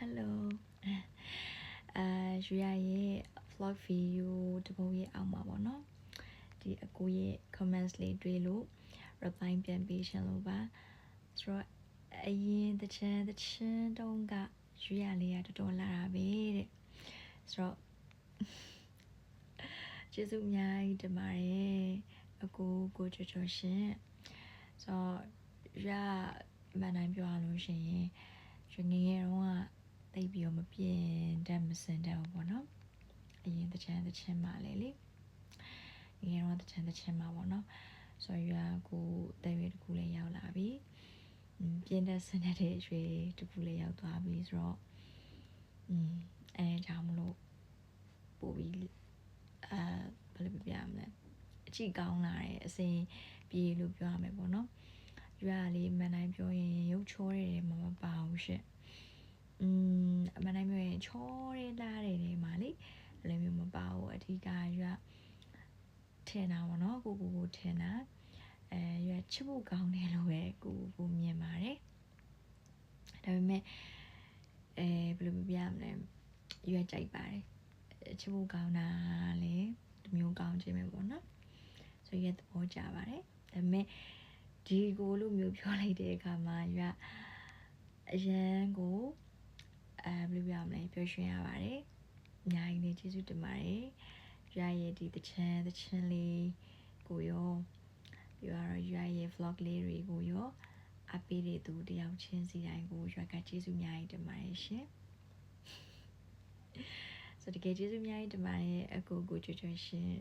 Hello ရွှေရရဲ့ vlog video တပုတ်ရဲ့အောက်မှာပေါ့နော်ဒီအကိုရဲ့ comments လေးတွေ့လို့ reply ပြန်ပေးရှင်လို့ပါဆိုတော့အရင်တချမ်းတုံးကရွှေရလေးကတော်တော်လာတာပဲတဲ့ဆိုတော့ကျေးဇူးအများကြီးတင်ပါတယ်အကိုချောရှင်ဆိုတော့ရွှေမနိုင်ပြောရလို့ရှိရင်ရွှေငယ်ငယ်တုန်းကတိတ်ပြီးတော့မပြင်းတတ်မစင်တတ်ဘူးပေါ့နော်အရင်တချမ်းမှလေငယ်တော့တချမ်းမှပေါ့နော်ဆိုတော့ရွာကိုတဲရွေးတစ်ခုလည်းရောက်လာပြီပြင်းတဲ့စင်တဲ့ရွှေတစ်ခုလည်းရောက်သွားပြီဆိုတော့အဲကြောင့်မလို့ပို့ပြီးဘယ်လိုပြရမလဲအကြည့်ကောင်းလာတယ်အစဉ်ပြေလို့ပြောရမယ်ပေါ့နော်ရွာလေးမန်တိုင်းပြောရင်ရုပ်ချောတယ်မပါဘူးရှင့်အမှန်တိုင်းပြောရင်ချောတဲ့လားတဲ့နေမှာလေအဲ့လိုမျိုးမပါဘူးအထီးကရွာထင်တာပေါ့နော်ကိုထင်တာရွာချစ်ဖို့ကောင်းတယ်လို့ပဲကိုမြင်ပါတယ်ဒါပေမဲ့ဘယ်လိုပြရမလဲရွာကြိုက်ပါတယ်ချစ်ဖို့ကောင်းတာလေဒီမျိုးကောင်းခြင်းပဲပေါ့နော်ဆိုရသဘောကျပါတယ်ဒါပေမဲ့ဒီကိုလို့မျိုးပြောလိုက်တဲ့အခါမှာရွာအရန်ကိုဘယ်လိုပြောရမလဲပြောရွှင်ရပါတယ်အများကြီးလေးကျေးဇူးတင်ပါတယ်ရွာရဲ့ဒီတချမ်းလေးကိုရောပြီးတော့ရွာရဲ့ vlog လေးတွေကိုရောအပေးတဲ့သူတယောက်ချင်းစီတိုင်းကိုရွာကကျေးဇူးအများကြီးတင်ပါတယ်ရှင်ဆိုတကယ်ကျေးဇူးအများကြီးတင်ပါတယ်အကိုချွတ်ရှင်